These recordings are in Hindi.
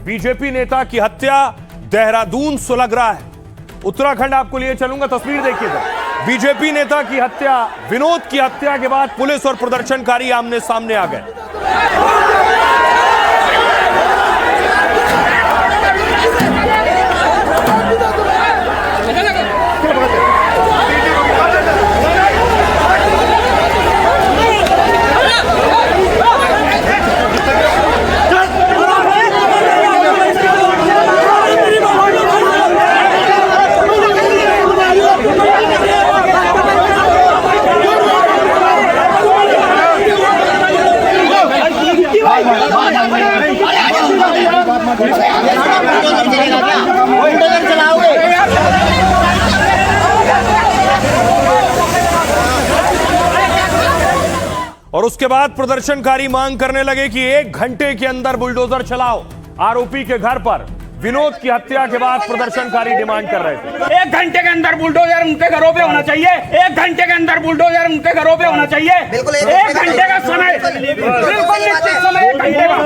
बीजेपी नेता की हत्या, देहरादून सुलग रहा है। उत्तराखंड आपको लिए चलूंगा, तस्वीर देखिएगा। बीजेपी नेता की हत्या, विनोद की हत्या के बाद पुलिस और प्रदर्शनकारी आमने सामने आ गए। और उसके बाद प्रदर्शनकारी मांग करने लगे कि 1 घंटे के अंदर बुलडोजर चलाओ। आरोपी के घर पर विनोद की हत्या के बाद प्रदर्शनकारी डिमांड कर रहे थे। 1 घंटे के अंदर बुलडोजर उनके घरों पे होना चाहिए। 1 घंटे के अंदर बुलडोजर उनके घरों पे होना चाहिए। 1 घंटे का समय, बिल्कुल निश्चित समय 1 घंटे का।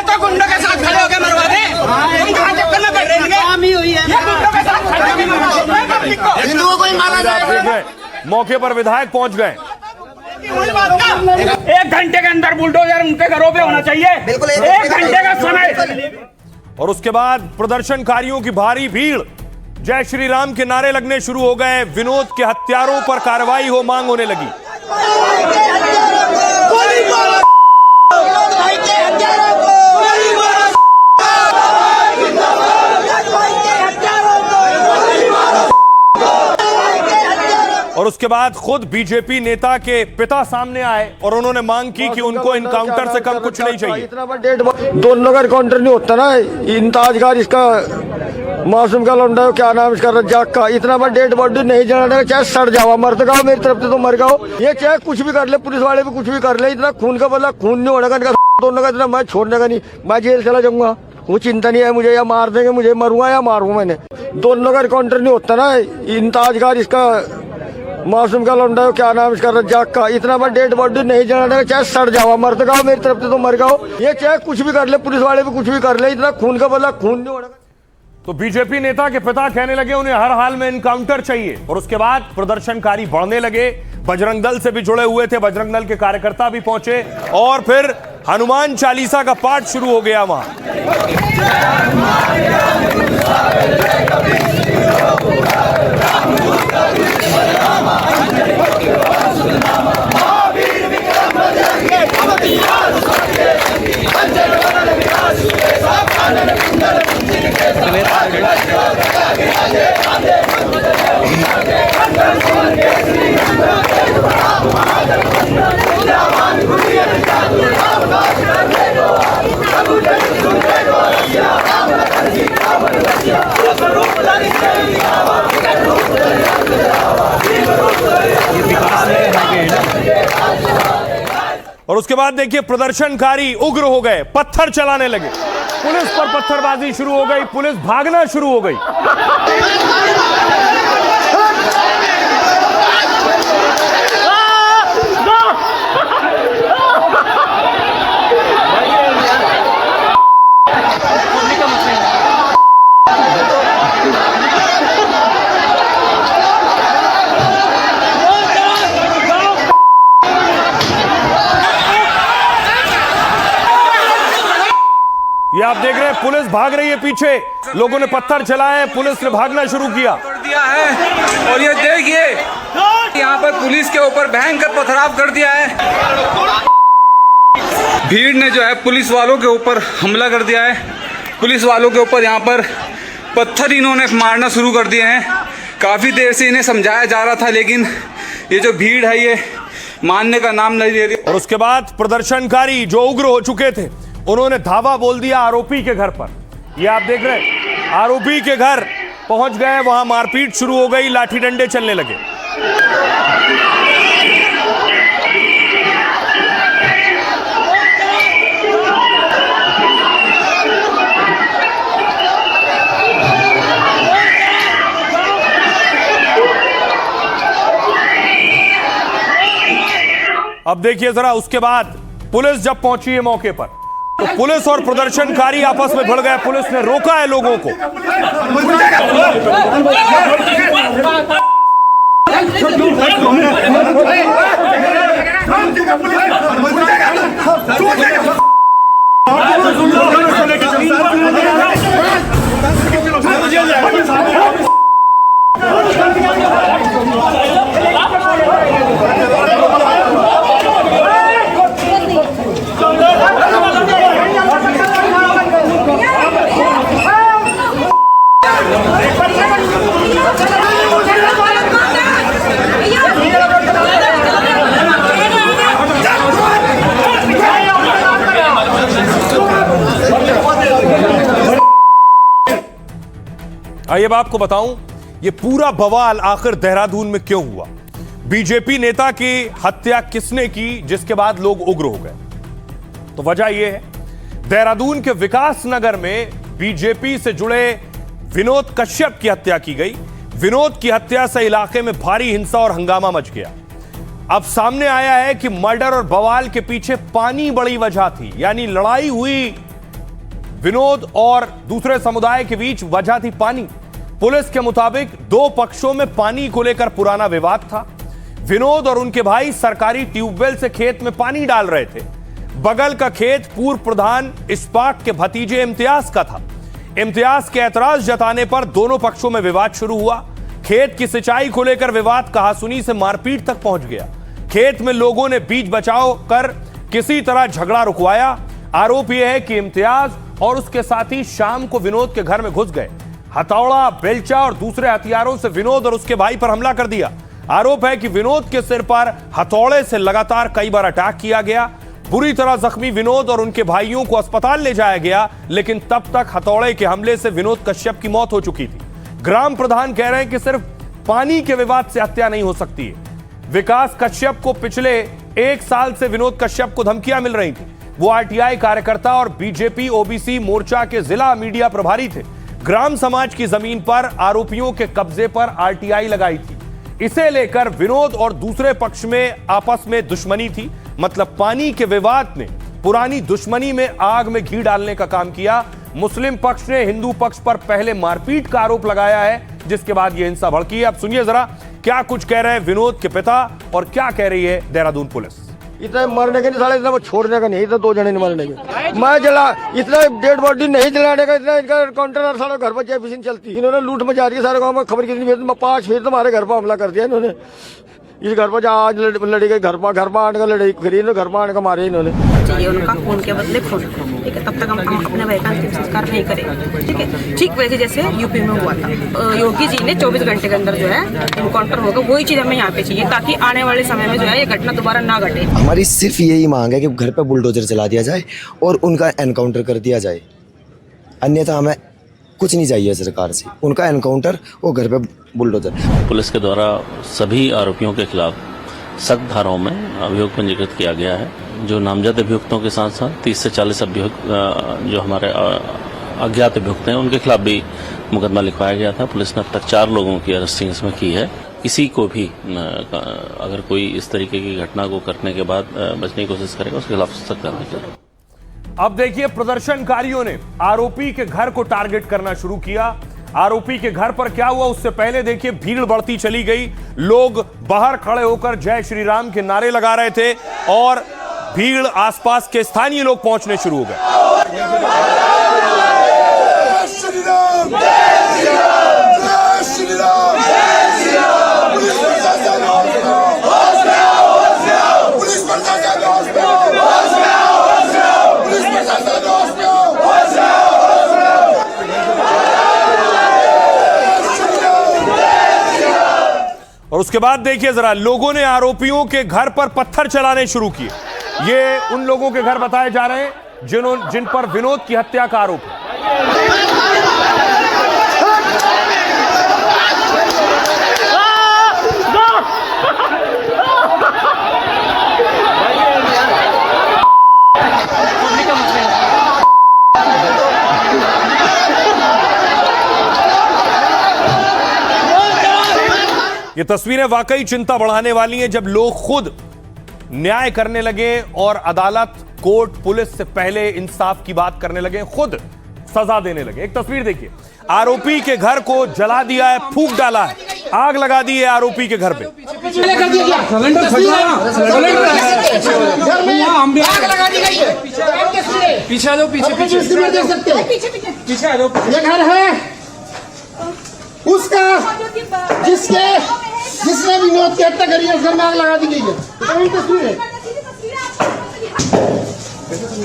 तो गुंडों के साथ खड़े होकर मरवा दे। तुम कहाँ चक्कर में बैठ रहे हैं? गुंडों के साथ खड़े होकर मरवा दे। हिंदुओं को ही मारा जाएगा। मौके पर विधायक पहुंच गए। 1 घंटे के अंदर बुलडोजर उनके घरों पे होना चाहिए। 1 घंटे का समय। और उसके बाद प्रदर्शनकारियों की भारी भीड़, जय श्री राम के नारे लगने शुरू हो गए। विनोद के हत्यारों पर कार्रवाई हो मांग होने लगी। और उसके बाद खुद बीजेपी नेता के पिता सामने आए और उन्होंने मांग की कि उनको इनकाउंटर से कम कुछ नहीं चाहिए। इतना बड़ा दोनों का इनकाउंटर नहीं होता ना। इंताजगार इसका मासूम का लौंडा है, क्या नाम इसका, रज्जाक का। इतना बड़ा डेड बॉडी नहीं जलाने, चाहे सड़ जाओ, मर तो जाओ, मेरी तरफ से तो मर जाओ। ये चाहे कुछ भी कर ले, पुलिस वाले भी कुछ भी कर ले, इतना खून का बदला खून नहीं होने का। दोनों का इतना मैं छोड़ने का नहीं, मैं जेल चला जाऊंगा, वो चिंता नहीं है मुझे। या मार देंगे मुझे, मरूंगा या मारूंगा मैंने। दोनों का इनकाउंटर नहीं होता ना। इंताजगार इसका मासूम का लौंडा है, क्या नाम इसका, रज्जाक का। इतना बड़ा डेड बॉडी नहीं जलाने का, चाहे सड़ जाओ, मर तो जाओ, मेरी तरफ से तो मर जाओ। ये चाहे कुछ भी कर ले, पुलिस वाले भी कुछ भी कर ले, इतना खून का बदला खून नहीं होने का। तो बीजेपी नेता के पिता कहने लगे उन्हें हर हाल में इनकाउंटर चाहिए। और उसके बाद प्रदर्शनकारी बढ़ने लगे। बजरंग दल से भी जुड़े हुए थे, बजरंग दल के कार्यकर्ता भी पहुंचे और फिर हनुमान चालीसा का पाठ शुरू हो गया वहां। और उसके बाद देखिए प्रदर्शनकारी उग्र हो गए, पत्थर चलाने लगे। पुलिस पर पत्थरबाजी शुरू हो गई, पुलिस भागना शुरू हो गई। ये आप देख रहे हैं, पुलिस भाग रही है पीछे, लोगों ने पत्थर चलाए, पुलिस ने भागना शुरू किया। कर दिया है। और ये देखिए यहाँ पर पुलिस के ऊपर भयंकर पथराव कर दिया है। भीड़ ने जो है पुलिस वालों के ऊपर हमला कर दिया है। पुलिस वालों के ऊपर यहाँ पर पत्थर इन्होंने मारना शुरू कर दिए हैं। काफ़ी देर से इन्हें समझाया जा रहा था, लेकिन ये जो भीड़ है ये मानने का नाम नहीं ले रही। और उसके बाद प्रदर्शनकारी जो उग्र हो चुके थे, उन्होंने धावा बोल दिया आरोपी के घर पर। ये आप देख रहे हैं, आरोपी के घर पहुंच गए, वहां मारपीट शुरू हो गई, लाठी डंडे चलने लगे। अब देखिए जरा, उसके बाद पुलिस जब पहुंची है मौके पर तो पुलिस और प्रदर्शनकारी आपस में भिड़ गए। पुलिस ने रोका है लोगों को। आइए अब आपको बताऊं ये पूरा बवाल आखिर देहरादून में क्यों हुआ। बीजेपी नेता की हत्या किसने की जिसके बाद लोग उग्र हो गए। तो वजह यह है देहरादून के विकास नगर में बीजेपी से जुड़े विनोद कश्यप की हत्या की गई। विनोद की हत्या से इलाके में भारी हिंसा और हंगामा मच गया। अब सामने आया है कि मर्डर और बवाल के पीछे पानी बड़ी वजह थी, यानी लड़ाई हुई विनोद और दूसरे समुदाय के बीच वजह थी पानी। पुलिस के मुताबिक दो पक्षों में पानी को लेकर पुराना विवाद था। विनोद और उनके भाई सरकारी ट्यूबवेल से खेत में पानी डाल रहे थे। बगल का खेत पूर्व प्रधान इस्पाक के भतीजे इम्तियाज का था। इम्तियाज के ऐतराज जताने पर दोनों पक्षों में विवाद शुरू हुआ। खेत की सिंचाई को लेकर विवाद कहासुनी से मारपीट तक पहुंच गया। खेत में लोगों ने बीच बचाव कर किसी तरह झगड़ा रुकवाया। आरोप यह है कि इम्तियाज और उसके साथी शाम को विनोद के घर में घुस गए। हथौड़ा, बेलचा और दूसरे हथियारों से विनोद और उसके भाई पर हमला कर दिया। आरोप है कि विनोद के सिर पर हथौड़े से लगातार कई बार अटैक किया गया। बुरी तरह जख्मी विनोद और उनके भाइयों को अस्पताल ले जाया गया, लेकिन तब तक हथौड़े के हमले से विनोद कश्यप की मौत हो चुकी थी। ग्राम प्रधान कह रहे हैं कि सिर्फ पानी के विवाद से हत्या नहीं हो सकती है। विकास कश्यप को पिछले 1 साल से विनोद कश्यप को धमकियां मिल रही थी। वो आरटीआई कार्यकर्ता और बीजेपी ओबीसी मोर्चा के जिला मीडिया प्रभारी थे। ग्राम समाज की जमीन पर आरोपियों के कब्जे पर आरटीआई लगाई थी। इसे लेकर विनोद और दूसरे पक्ष में आपस में दुश्मनी थी। मतलब पानी के विवाद ने पुरानी दुश्मनी में आग में घी डालने का काम किया। मुस्लिम पक्ष ने हिंदू पक्ष पर पहले मारपीट का आरोप लगाया है, जिसके बाद यह हिंसा भड़की है। अब सुनिए जरा क्या कुछ कह रहे हैं विनोद के पिता और क्या कह रही है देहरादून पुलिस। इतना मरने के नहीं साले, इतना वो छोड़ने का नहीं, इतना 2 जने नहीं मरने के। मैं जला इतना डेड बॉडी नहीं जलाने का, इतना इनका काउंटर सारा घर पर जय चलती। इन्होंने लूट मचा रही है सारे गाँव में। खबर कितनी 5 फिर तुम्हारे घर पर हमला कर दिया इन्होंने। इस घर पर आज लड़ी गई, घर पर आने का लड़ाई करी, घर पर आने का मारे इन्होंने। चाहिए उनका खून के बदले खून, ठीक है। तब तक हम अपने भाई का अंतिम संस्कार नहीं करेंगे, ठीक है। ठीक वैसे जैसे यूपी में हुआ था, योगी जी ने 24 घंटे के अंदर जो है एनकाउंटर होगा, वही चीज़ हमें यहाँ पे चाहिए ताकि आने वाले समय में जो है ये घटना दोबारा ना घटे। हमारी सिर्फ यही मांग है कि घर पे बुलडोजर चला दिया जाए और उनका एनकाउंटर कर दिया जाए। अन्यथा हमें कुछ नहीं चाहिए सरकार से, उनका एनकाउंटर और घर पे बुलडोजर। पुलिस के द्वारा सभी आरोपियों के खिलाफ सख्त धाराओं में अभियोग पंजीकृत किया गया है। जो नामजद अभियुक्तों के साथ साथ 30 से 40 अभियुक्त जो हमारे अज्ञात अभियुक्त हैं उनके खिलाफ भी मुकदमा लिखवाया गया था। पुलिस ने अब तक 4 लोगों की अरेस्टिंग इसमें की है। किसी को भी अगर कोई इस तरीके की घटना को करने के बाद बचने की कोशिश करेगा उसके खिलाफ सख्त कार्रवाई करेगा। अब देखिए प्रदर्शनकारियों ने आरोपी के घर को टारगेट करना शुरू किया। आरोपी के घर पर क्या हुआ उससे पहले देखिए भीड़ बढ़ती चली गई। लोग बाहर खड़े होकर जय श्री राम के नारे लगा रहे थे और भीड़ आसपास के स्थानीय लोग पहुंचने शुरू हो गए। और उसके बाद देखिए जरा लोगों ने आरोपियों के घर पर पत्थर चलाने शुरू किए। ये उन लोगों के घर बताए जा रहे हैं जिन पर विनोद की हत्या का आरोप है। ये तस्वीरें वाकई चिंता बढ़ाने वाली हैं जब लोग खुद न्याय करने लगे और अदालत, कोर्ट, पुलिस से पहले इंसाफ की बात करने लगे, खुद सजा देने लगे। एक तस्वीर देखिए, आरोपी के घर को जला दिया है, फूंक डाला है, आग लगा दी है आरोपी के घर पे। पीछे आ जाओ, पीछे देख सकते हैं, पीछे आ जाओ। ये घर है उसका जिसने विनोद की हत्या करी है, उस घर में आग लगा दी गई है। तस्वीर है,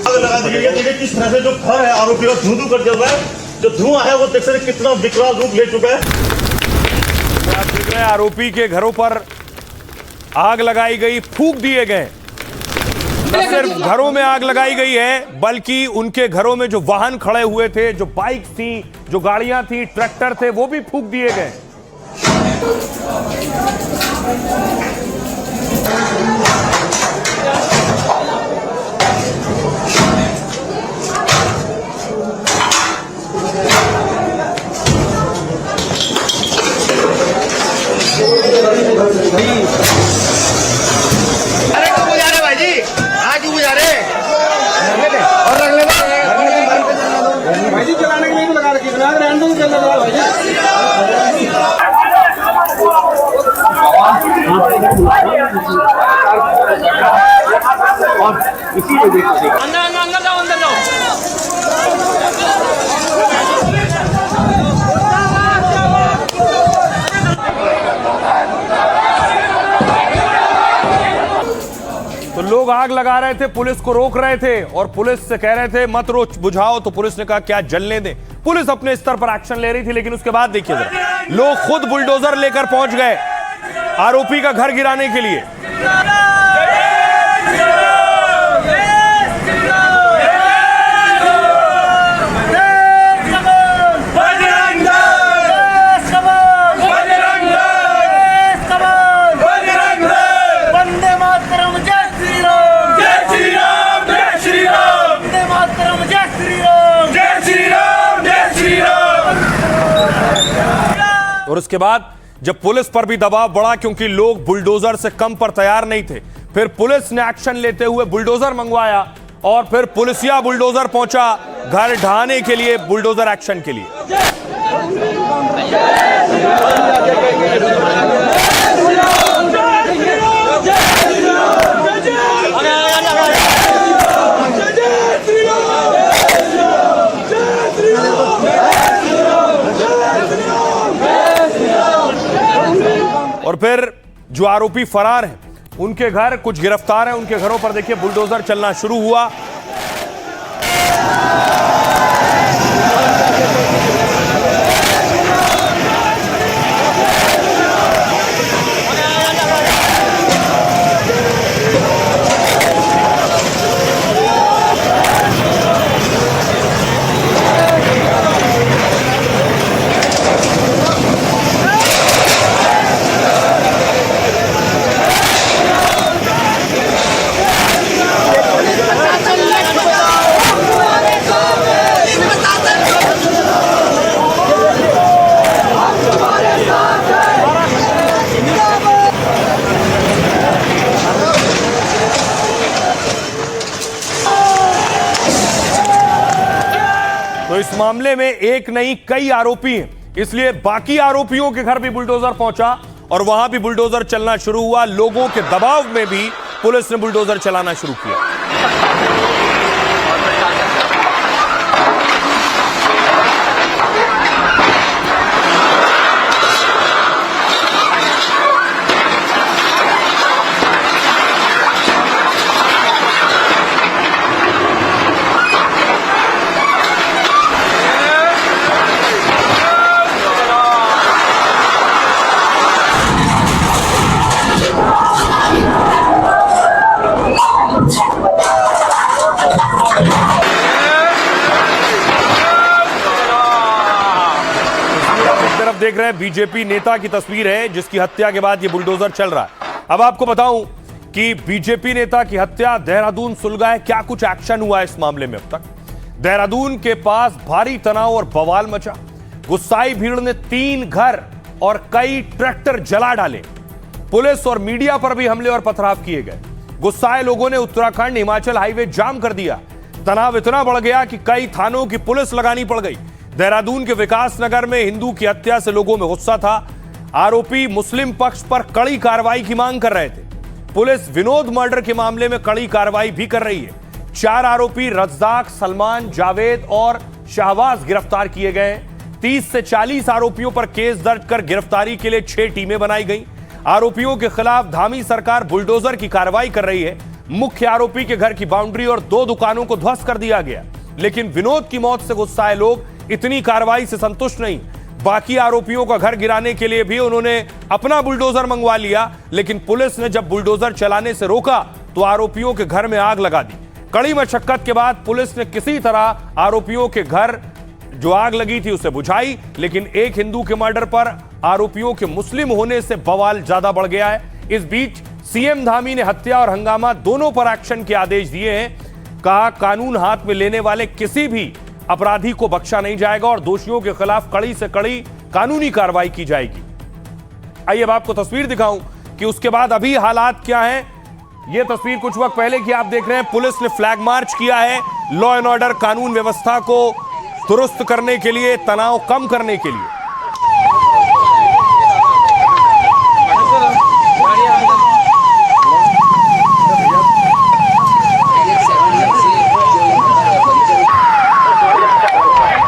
आग लगा दी गई है। देखिए किस तरह से जो घर है आरोपी का धुआं कर दिया हुआ है। जो धुआं है वो देख सकते कितना विकराल रूप ले चुका है। देख रहे हैं आरोपी के घरों पर आग लगाई गई, फूंक दिए गए। न सिर्फ घरों में आग लगाई गई है, बल्कि उनके घरों में जो वाहन खड़े हुए थे, जो बाइक थी, जो गाड़ियां थी, ट्रैक्टर थे, वो भी फूंक दिए गए। अरे क्यों बुझा रहे भाई जी? आज क्यों बुझा रहे? और रख ले भाई जी, जलाने के लिए भी लगा रखी है, रैंडम चल रहा है भाई जी। अंदर जाओ, अंदर जाओ। तो लोग आग लगा रहे थे, पुलिस को रोक रहे थे और पुलिस से कह रहे थे मत रोक, बुझाओ, तो पुलिस ने कहा क्या जलने दें। पुलिस अपने स्तर पर एक्शन ले रही थी, लेकिन उसके बाद देखिए जरा, लोग खुद बुलडोजर लेकर पहुंच गए आरोपी का घर गिराने के लिए। और उसके बाद जब पुलिस पर भी दबाव बढ़ा, क्योंकि लोग बुलडोजर से कम पर तैयार नहीं थे, फिर पुलिस ने एक्शन लेते हुए बुलडोजर मंगवाया और फिर पुलिसिया बुलडोजर पहुंचा घर ढहाने के लिए, बुलडोजर एक्शन के लिए। और फिर जो आरोपी फरार हैं, उनके घर, कुछ गिरफ्तार हैं, उनके घरों पर देखिए बुलडोजर चलना शुरू हुआ। तो इस मामले में एक नहीं कई आरोपी हैं, इसलिए बाकी आरोपियों के घर भी बुलडोजर पहुंचा और वहां भी बुलडोजर चलना शुरू हुआ। लोगों के दबाव में भी पुलिस ने बुलडोजर चलाना शुरू किया। देख रहे हैं बीजेपी नेता की तस्वीर है, जिसकी हत्या के बाद ये बुलडोजर चल रहा है। अब आपको बताऊं कि बीजेपी नेता की हत्या, देहरादून सुलगा है, क्या कुछ एक्शन हुआ है इस मामले में अब तक। देहरादून के पास भारी तनाव और बवाल मचा। गुस्साई भीड़ ने 3 घर और कई ट्रैक्टर जला डाले। पुलिस और मीडिया पर भी हमले और पथराव किए गए। गुस्साए लोगों ने उत्तराखंड हिमाचल हाईवे जाम कर दिया। तनाव इतना बढ़ गया कि कई थानों की पुलिस लगानी पड़ गई। देहरादून के विकास नगर में हिंदू की हत्या से लोगों में गुस्सा था। आरोपी मुस्लिम पक्ष पर कड़ी कार्रवाई की मांग कर रहे थे। पुलिस विनोद मर्डर के मामले में कड़ी कार्रवाई भी कर रही है। 4 आरोपी रज्जाक, सलमान, जावेद और शाहबाज गिरफ्तार किए गए। 30 से 40 आरोपियों पर केस दर्ज कर गिरफ्तारी के लिए 6 टीमें बनाई गई। आरोपियों के खिलाफ धामी सरकार बुलडोजर की कार्रवाई कर रही है। मुख्य आरोपी के घर की बाउंड्री और 2 दुकानों को ध्वस्त कर दिया गया। लेकिन विनोद की मौत से गुस्साए लोग इतनी कार्रवाई से संतुष्ट नहीं। बाकी आरोपियों का घर गिराने के लिए भी उन्होंने अपना बुलडोजर मंगवा लिया, लेकिन पुलिस ने जब बुलडोजर चलाने से रोका तो आरोपियों के घर में आग लगा दी। कड़ी मशक्कत के बाद पुलिस ने किसी तरह आरोपियों के घर जो आग लगी थी उसे बुझाई, लेकिन एक हिंदू के मर्डर पर आरोपियों के मुस्लिम होने से बवाल ज्यादा बढ़ गया है। इस बीच सीएम धामी ने हत्या और हंगामा दोनों पर एक्शन के आदेश दिए हैं। कहा, कानून हाथ में लेने वाले किसी भी अपराधी को बख्शा नहीं जाएगा और दोषियों के खिलाफ कड़ी से कड़ी कानूनी कार्रवाई की जाएगी। आइए अब आपको तस्वीर दिखाऊं कि उसके बाद अभी हालात क्या हैं। यह तस्वीर कुछ वक्त पहले की आप देख रहे हैं। पुलिस ने फ्लैग मार्च किया है लॉ एंड ऑर्डर, कानून व्यवस्था को दुरुस्त करने के लिए, तनाव कम करने के लिए।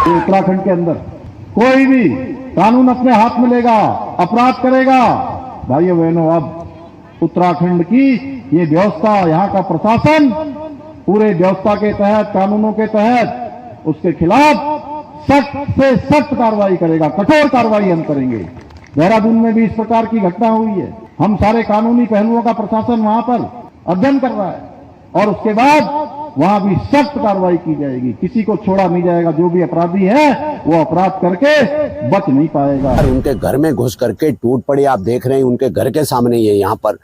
उत्तराखंड के अंदर कोई भी कानून अपने हाथ में लेगा, अपराध करेगा, भाइयों बहनों, अब उत्तराखंड की ये व्यवस्था, यहाँ का प्रशासन पूरे व्यवस्था के तहत, कानूनों के तहत उसके खिलाफ सख्त से सख्त कार्रवाई करेगा, कठोर कार्रवाई हम करेंगे। देहरादून में भी इस प्रकार की घटना हुई है। हम सारे कानूनी पहलुओं का प्रशासन वहां पर अध्ययन कर रहा है और उसके बाद वहां भी सख्त कार्रवाई की जाएगी। किसी को छोड़ा नहीं जाएगा। जो भी अपराधी है वो अपराध करके बच नहीं पाएगा। उनके घर में घुस करके टूट पड़े, आप देख रहे हैं उनके घर के सामने ये यहाँ पर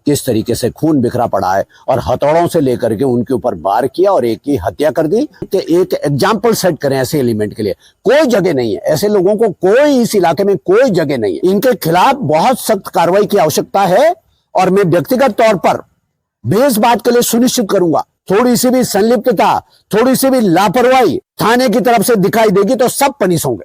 किस तरीके से खून बिखरा पड़ा है और हथौड़ों से लेकर के उनके ऊपर वार किया और एक की हत्या कर दी। एक एग्जाम्पल सेट करें ऐसे एलिमेंट के लिए। कोई जगह नहीं है, ऐसे लोगों को कोई इस इलाके में कोई जगह नहीं है। इनके खिलाफ बहुत सख्त कार्रवाई की आवश्यकता है और मैं व्यक्तिगत तौर पर मैं इस बात के लिए सुनिश्चित करूंगा, थोड़ी सी भी संलिप्तता, थोड़ी सी भी लापरवाही थाने की तरफ से दिखाई देगी तो सब पनिश होंगे।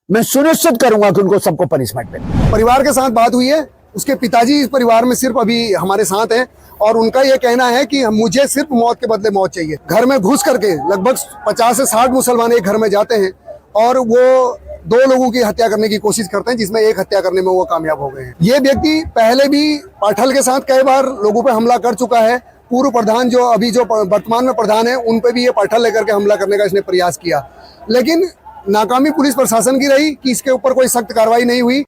मैं सुनिश्चित करूंगा कि उनको सबको पनिशमेंट मिले। परिवार के साथ बात हुई है, उसके पिताजी इस परिवार में सिर्फ अभी हमारे साथ हैं और उनका ये कहना है कि मुझे सिर्फ मौत के बदले मौत चाहिए। घर में घुस करके लगभग 50 से 60 मुसलमान एक घर में जाते हैं और वो 2 लोगों की हत्या करने की कोशिश करते हैं, जिसमें एक हत्या करने में वो कामयाब हो गए हैं। ये व्यक्ति पहले भी पाठल के साथ कई बार लोगों पे हमला कर चुका है। पूर्व प्रधान जो अभी जो वर्तमान में प्रधान है उन पे भी ये पाठल लेकर के हमला करने का इसने प्रयास किया, लेकिन नाकामी पुलिस प्रशासन की रही कि इसके ऊपर कोई सख्त कार्रवाई नहीं हुई।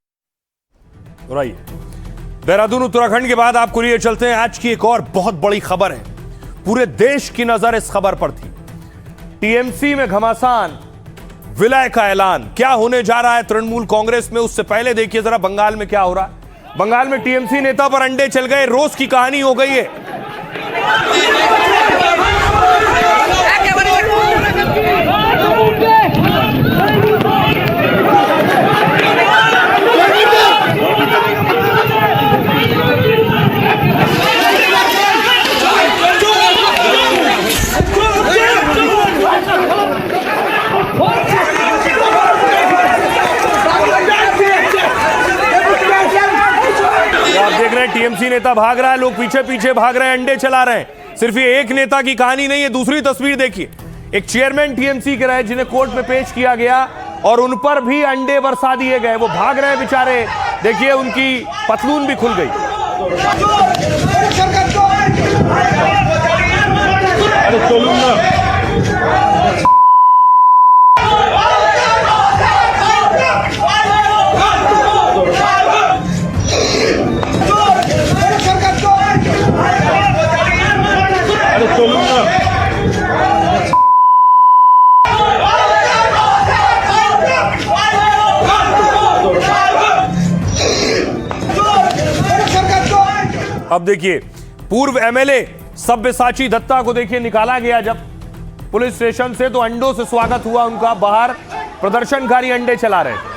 देहरादून उत्तराखंड के बाद आपको लिए चलते हैं। आज की एक और बहुत बड़ी खबर है, पूरे देश की नजर इस खबर पर थी। टीएमसी में घमासान, विलय का ऐलान। क्या होने जा रहा है तृणमूल कांग्रेस में, उससे पहले देखिए जरा बंगाल में क्या हो रहा है। बंगाल में टीएमसी नेता पर अंडे चल गए, रोज की कहानी हो गई है। टीएमसी नेता भाग रहा है, लोग पीछे पीछे भाग रहे हैं, अंडे चला रहे हैं। सिर्फ ये एक नेता की कहानी नहीं है। दूसरी तस्वीर देखिए, एक चेयरमैन टीएमसी के रहे जिन्हें कोर्ट में पेश किया गया और उन पर भी अंडे बरसा दिए गए। वो भाग रहे हैं बेचारे, देखिए उनकी पतलून भी खुल गई। अब देखिए पूर्व एमएलए सब्यसाची दत्ता को देखिए निकाला गया जब पुलिस स्टेशन से, तो अंडों से स्वागत हुआ उनका। बाहर प्रदर्शनकारी अंडे चला रहे थे।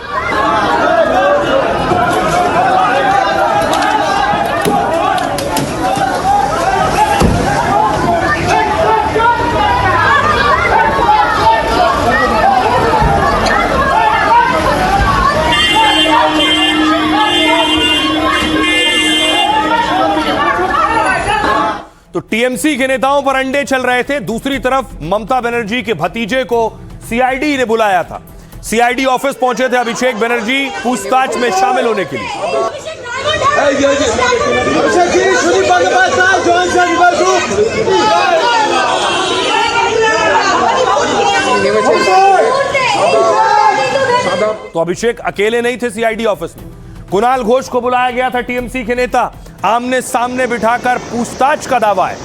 टीएमसी के नेताओं पर अंडे चल रहे थे, दूसरी तरफ ममता बनर्जी के भतीजे को सीआईडी ने बुलाया था। सीआईडी ऑफिस पहुंचे थे अभिषेक बनर्जी पूछताछ में शामिल होने के लिए। तो अभिषेक अकेले नहीं थे सीआईडी ऑफिस में, कुणाल घोष को बुलाया गया था। टीएमसी के नेता आमने सामने बिठाकर पूछताछ का दावा है।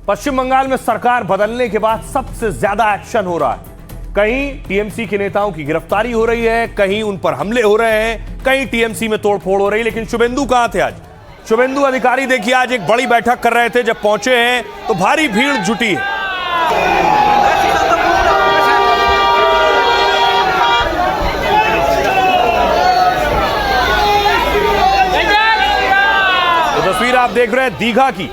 पश्चिम बंगाल में सरकार बदलने के बाद सबसे ज्यादा एक्शन हो रहा है। कहीं टीएमसी के नेताओं की गिरफ्तारी हो रही है, कहीं उन पर हमले हो रहे हैं, कहीं टीएमसी में तोड़फोड़ हो रही है। लेकिन शुभेंदु कहां थे आज? शुभेंदु अधिकारी देखिए आज एक बड़ी बैठक कर रहे थे, जब पहुंचे हैं तो भारी भीड़ जुटी है। तो तस्वीर आप देख रहे हैं दीघा की।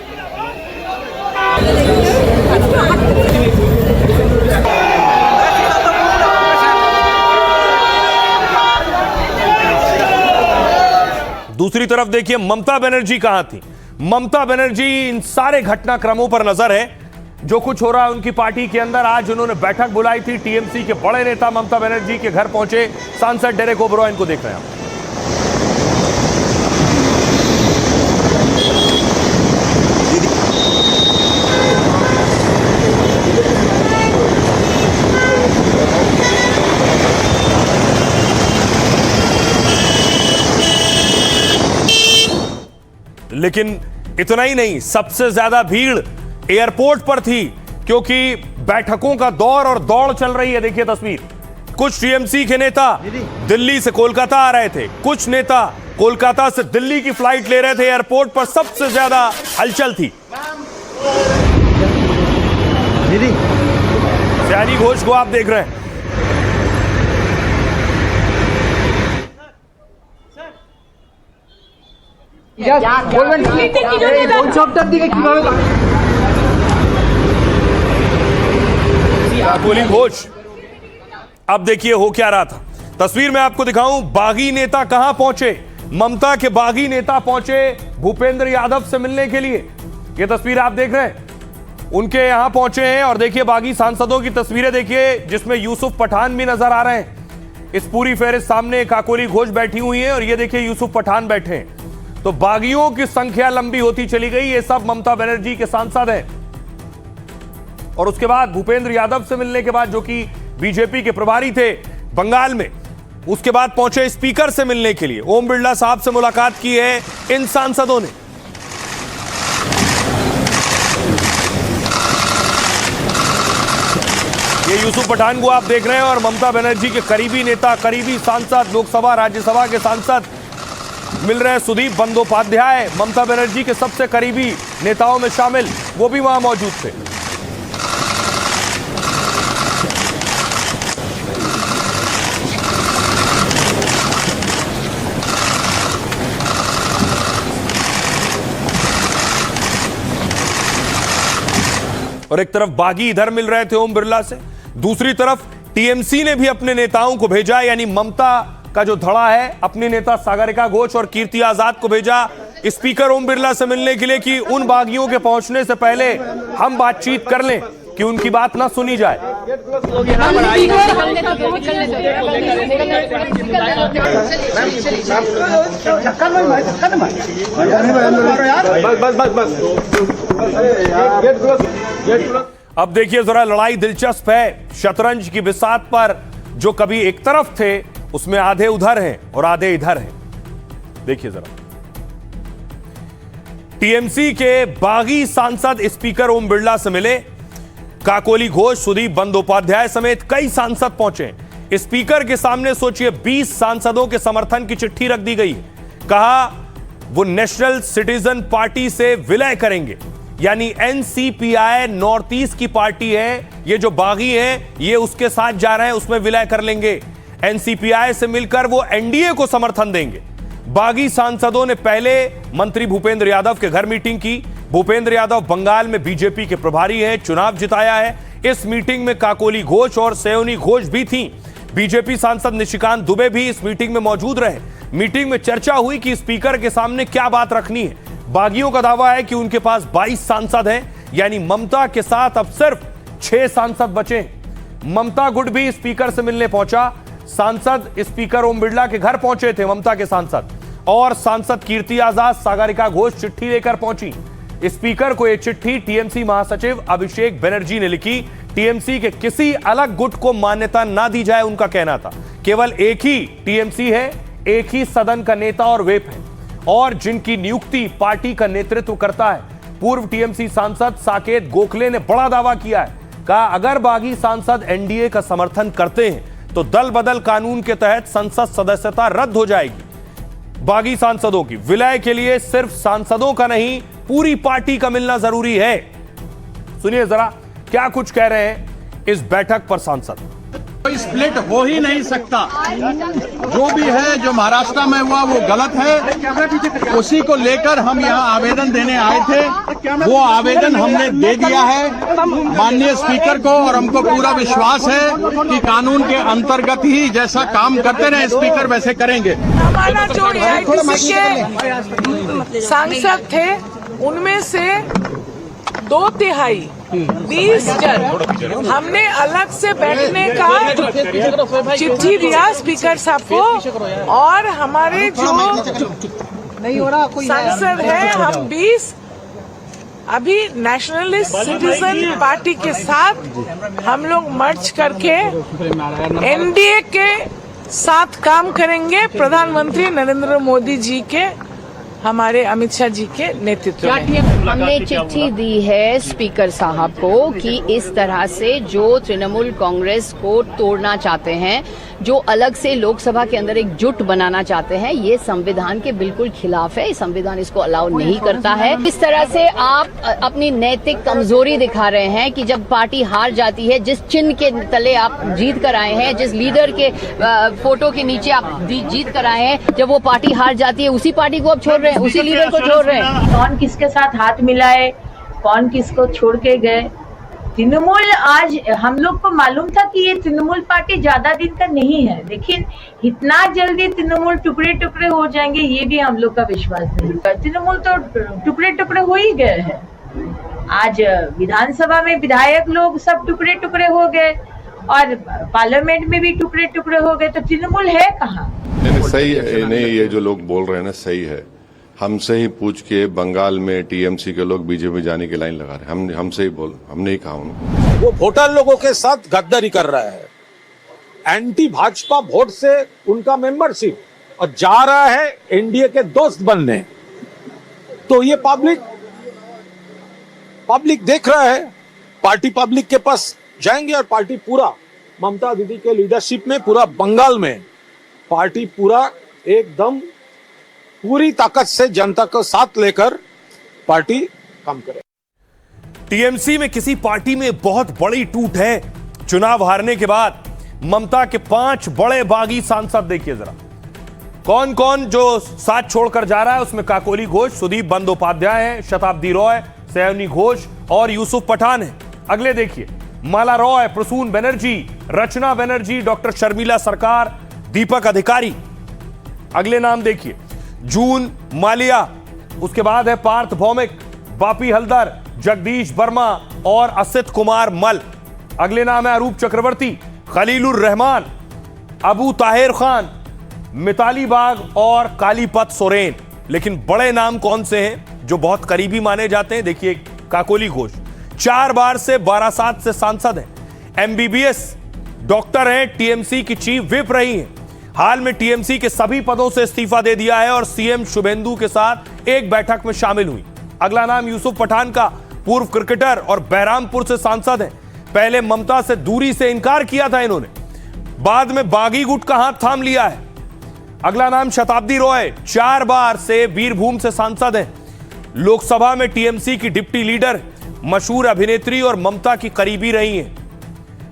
दूसरी तरफ देखिए ममता बनर्जी कहां थी। ममता बनर्जी इन सारे घटनाक्रमों पर नजर है, जो कुछ हो रहा है उनकी पार्टी के अंदर। आज उन्होंने बैठक बुलाई थी, टीएमसी के बड़े नेता ममता बनर्जी के घर पहुंचे। सांसद डेरेक ओबरॉय को देख रहे हैं। लेकिन इतना ही नहीं, सबसे ज्यादा भीड़ एयरपोर्ट पर थी, क्योंकि बैठकों का दौर और दौड़ चल रही है। देखिए तस्वीर, कुछ टीएमसी के नेता दिल्ली से कोलकाता आ रहे थे, कुछ नेता कोलकाता से दिल्ली की फ्लाइट ले रहे थे। एयरपोर्ट पर सबसे ज्यादा हलचल थी। सयानी घोष को आप देख रहे हैं। काकोली घोष, अब देखिए हो क्या रहा था। तस्वीर में आपको दिखाऊं, बागी नेता कहां पहुंचे। ममता के बागी नेता पहुंचे भूपेंद्र यादव से मिलने के लिए। ये तस्वीर आप देख रहे हैं, उनके यहां पहुंचे हैं। और देखिए बागी सांसदों की तस्वीरें देखिए, जिसमें यूसुफ पठान भी नजर आ रहे हैं। इस पूरी फेहरिस्त सामने काकोली घोष बैठी हुई है और ये देखिए यूसुफ पठान बैठे हैं। तो बागियों की संख्या लंबी होती चली गई। ये सब ममता बनर्जी के सांसद हैं। और उसके बाद भूपेंद्र यादव से मिलने के बाद, जो कि बीजेपी के प्रभारी थे बंगाल में, उसके बाद पहुंचे स्पीकर से मिलने के लिए। ओम बिरला साहब से मुलाकात की है इन सांसदों ने। ये यूसुफ पठान को आप देख रहे हैं और ममता बनर्जी के करीबी नेता, करीबी सांसद, लोकसभा राज्यसभा के सांसद मिल रहे हैं। सुदीप बंदोपाध्याय ममता बनर्जी के सबसे करीबी नेताओं में शामिल, वो भी वहां मौजूद थे। और एक तरफ बागी इधर मिल रहे थे ओम बिरला से, दूसरी तरफ टीएमसी ने भी अपने नेताओं को भेजा, यानी ममता का जो धड़ा है अपनी नेता सागरिका घोष और कीर्ति आजाद को भेजा स्पीकर ओम बिरला से मिलने के लिए, कि उन बागियों के पहुंचने से पहले हम बातचीत कर लें, कि उनकी बात ना सुनी जाए। अब देखिए जरा, लड़ाई दिलचस्प है। शतरंज की बिसात पर जो कभी एक तरफ थे, उसमें आधे उधर हैं और आधे इधर हैं। देखिए जरा, टीएमसी के बागी सांसद स्पीकर ओम बिरला से मिले। काकोली घोष, सुदीप बंदोपाध्याय समेत कई सांसद पहुंचे। स्पीकर के सामने सोचिए 20 सांसदों के समर्थन की चिट्ठी रख दी गई। कहा वो नेशनल सिटीजन पार्टी से विलय करेंगे, यानी एनसीपीआई नॉर्थ ईस्ट की पार्टी है। ये जो बागी हैं ये उसके साथ जा रहे हैं, उसमें विलय कर लेंगे। एनसीपीआई से मिलकर वो एनडीए को समर्थन देंगे। बागी सांसदों ने पहले मंत्री भूपेंद्र यादव के घर मीटिंग की। भूपेंद्र यादव बंगाल में बीजेपी के प्रभारी हैं, चुनाव जिताया है। इस मीटिंग में काकोली घोष और सयोनी घोष भी थीं। बीजेपी सांसद निशिकांत दुबे भी इस मीटिंग में मौजूद रहे। मीटिंग में चर्चा हुई कि स्पीकर के सामने क्या बात रखनी है। बागियों का दावा है कि उनके पास 22 सांसद हैं, यानी ममता के साथ अब सिर्फ 6 सांसद बचे हैं। ममता गुट भी स्पीकर से मिलने पहुंचा। सांसद स्पीकर ओम बिरला के घर पहुंचे थे ममता के सांसद, और सांसद कीर्ति आजाद, सागरिका घोष चिट्ठी लेकर पहुंची। स्पीकर को यह चिट्ठी टीएमसी महासचिव अभिषेक बनर्जी ने लिखी। टीएमसी के किसी अलग गुट को मान्यता ना दी जाए, उनका कहना था। केवल एक ही टीएमसी है, एक ही सदन का नेता और व्हिप है, और जिनकी नियुक्ति पार्टी का नेतृत्व करता है। पूर्व टीएमसी सांसद साकेत गोखले ने बड़ा दावा किया है। कहा, अगर बागी सांसद एनडीए का समर्थन करते हैं तो दल बदल कानून के तहत संसद सदस्यता रद्द हो जाएगी। बागी सांसदों की विलय के लिए सिर्फ सांसदों का नहीं, पूरी पार्टी का मिलना जरूरी है। सुनिए जरा क्या कुछ कह रहे हैं इस बैठक पर सांसद। कोई स्प्लिट हो ही नहीं सकता। जो भी है, जो महाराष्ट्र में हुआ वो गलत है। उसी को लेकर हम यहाँ आवेदन देने आए थे। वो आवेदन हमने दे दिया है माननीय स्पीकर को, और हमको पूरा विश्वास है कि कानून के अंतर्गत ही जैसा काम करते रहे स्पीकर वैसे करेंगे। हमारा जो एआईटीसी के सांसद थे उनमें से 2/3 20 जन हमने अलग से बैठने का चिट्ठी दिया स्पीकर साहब को, और हमारे जो सांसद हैं हम 20 अभी नेशनलिस्ट सिटीजन पार्टी के साथ हम लोग मर्ज करके एनडीए के साथ काम करेंगे। प्रधानमंत्री नरेंद्र मोदी जी के, हमारे अमित शाह जी के नेतृत्व में हमने चिट्ठी दी है स्पीकर साहब को कि इस तरह से जो तृणमूल कांग्रेस को तोड़ना चाहते हैं, जो अलग से लोकसभा के अंदर एक जुट बनाना चाहते हैं, ये संविधान के बिल्कुल खिलाफ है। संविधान इसको अलाउ नहीं करता है। इस तरह से आप अपनी नैतिक कमजोरी दिखा रहे हैं कि जब पार्टी हार जाती है, जिस चिन्ह के तले आप जीत कर आए हैं, जिस लीडर के फोटो के नीचे आप जीत कर आए हैं, जब वो पार्टी हार जाती है उसी पार्टी को आप छोड़ रहे हैं, उसी लीडर को छोड़ रहे हैं। कौन किसके साथ हाथ मिलाए, कौन किसको छोड़ के गए। तृणमूल, आज हम लोग को मालूम था कि ये तृणमूल पार्टी ज्यादा दिन का नहीं है, लेकिन इतना जल्दी तृणमूल टुकड़े टुकड़े हो जाएंगे ये भी हम लोग का विश्वास नहीं था। तृणमूल तो टुकड़े टुकड़े हो ही गए हैं। आज विधानसभा में विधायक लोग सब टुकड़े टुकड़े हो गए, और पार्लियामेंट में भी टुकड़े टुकड़े हो गए, तो तृणमूल है कहाँ? सही नहीं, ये जो लोग बोल रहे हैं ना सही है। हमसे ही पूछ के बंगाल में टीएमसी के लोग बीजेपी जाने की लाइन लगा रहे हैं। हमसे ही हमने ही कहा उनको। वो वोटर लोगों के साथ गद्दारी कर रहा है, एंटी भाजपा वोट से उनका मेंबरशिप, और जा रहा है एनडीए के दोस्त बनने। तो ये पब्लिक देख रहा है, पार्टी पब्लिक के पास जाएंगे, और पार्टी पूरा ममता दीदी के लीडरशिप में पूरा बंगाल में पार्टी पूरा एकदम पूरी ताकत से जनता को साथ लेकर पार्टी काम करे। टीएमसी में किसी पार्टी में बहुत बड़ी टूट है। चुनाव हारने के बाद ममता के 5 बड़े बागी सांसद देखिए जरा कौन कौन जो साथ छोड़कर जा रहा है। उसमें काकोली घोष, सुदीप बंदोपाध्याय है, शताब्दी रॉय, सयोनी घोष और यूसुफ पठान है। अगले देखिए, माला रॉय, प्रसून बनर्जी, रचना बनर्जी, डॉक्टर शर्मिला सरकार, दीपक अधिकारी। अगले नाम देखिए, जून मालिया, उसके बाद है पार्थ भौमिक, बापी हलदर, जगदीश वर्मा और असित कुमार मल। अगले नाम है अरूप चक्रवर्ती, खलीलुर रहमान, अबू ताहिर खान, मिताली बाग और कालीपत सोरेन। लेकिन बड़े नाम कौन से हैं जो बहुत करीबी माने जाते हैं? देखिए, काकोली घोष 4 बार से बारासात से सांसद हैं, एमबीबीएस डॉक्टर हैं, टीएमसी की चीफ व्हिप रही हैं, हाल में टीएमसी के सभी पदों से इस्तीफा दे दिया है और सीएम शुभेंदु के साथ एक बैठक में शामिल हुई। अगला नाम यूसुफ पठान का, पूर्व क्रिकेटर और बहरामपुर से सांसद हैं। पहले ममता से दूरी से इनकार किया था इन्होंने, बाद में बागी गुट का हाथ थाम लिया है। अगला नाम शताब्दी रॉय, 4 बार से बीरभूम से सांसद हैं, लोकसभा में टीएमसी की डिप्टी लीडर, मशहूर अभिनेत्री और ममता की करीबी रही हैं।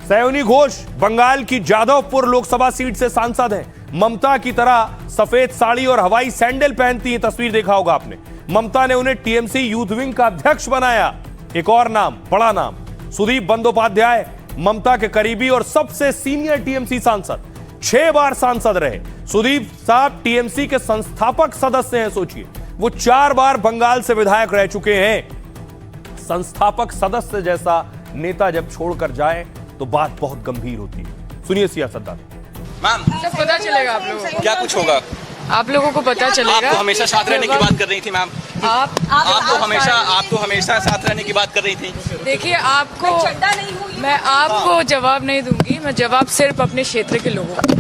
सयोनी घोष बंगाल की जादवपुर लोकसभा सीट से सांसद हैं, ममता की तरह सफेद साड़ी और हवाई सैंडल पहनती है, तस्वीर देखा होगा आपने। ममता ने उन्हें टीएमसी यूथ विंग का अध्यक्ष बनाया। एक और नाम, बड़ा नाम, सुदीप बंदोपाध्याय ममता के करीबी और सबसे सीनियर टीएमसी सांसद, 6 बार सांसद रहे। सुदीप साहब टीएमसी के संस्थापक सदस्य हैं। सोचिए, वो 4 बार बंगाल से विधायक रह चुके हैं। संस्थापक सदस्य जैसा नेता जब छोड़कर जाए तो बात बहुत गंभीर होती है। सुनिए सियासतदान। मैम सब पता चलेगा आप लोगों को, क्या कुछ होगा? आप लोगों को पता चलेगा। आप तो हमेशा साथ रहने की बात कर रही थी मैम। आप तो हमेशा साथ रहने की बात कर रही थी। देखिए, आपको मैं आपको जवाब नहीं दूंगी, मैं जवाब सिर्फ अपने क्षेत्र के लोगों को।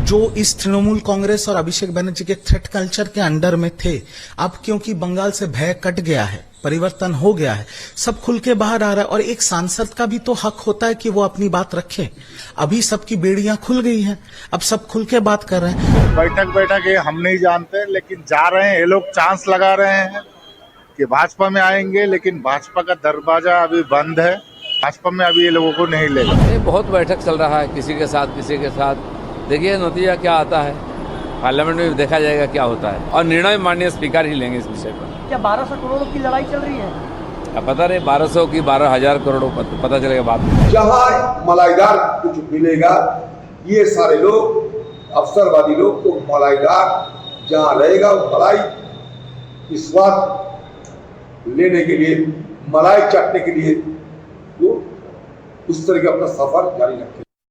जो इस तृणमूल कांग्रेस और अभिषेक बनर्जी के थ्रेट कल्चर के अंडर में थे, अब क्योंकि बंगाल से भय कट गया है, परिवर्तन हो गया है, सब खुल के बाहर आ रहा है। और एक सांसद का भी तो हक होता है कि वो अपनी बात रखे। अभी सबकी बेड़ियां खुल गई हैं, अब सब खुल के बात कर रहे हैं। बैठक ये हम नहीं जानते, लेकिन जा रहे हैं ये लोग, चांस लगा रहे हैं कि भाजपा में आएंगे, लेकिन भाजपा का दरवाजा अभी बंद है। भाजपा में अभी ये लोगों को नहीं लेगा। बहुत बैठक चल रहा है, किसी के साथ। देखिए नतीजा क्या आता है, पार्लियामेंट में देखा जाएगा क्या होता है, और निर्णय माननीय स्पीकर ही लेंगे इस विषय पर। क्या 1200 करोड़ की लड़ाई चल रही है? अब पता नहीं 1200 की 12,000 करोड़ पता चलेगा बाद में। जहाँ मलाईदार कुछ मिलेगा, ये सारे लोग अवसरवादी लोग तो मलाईदार जहाँ रहेगा वो मलाई स्वाद लेने के लिए, मलाई चाटने के लिए वो उस तरह का अपना सफर जारी रखें।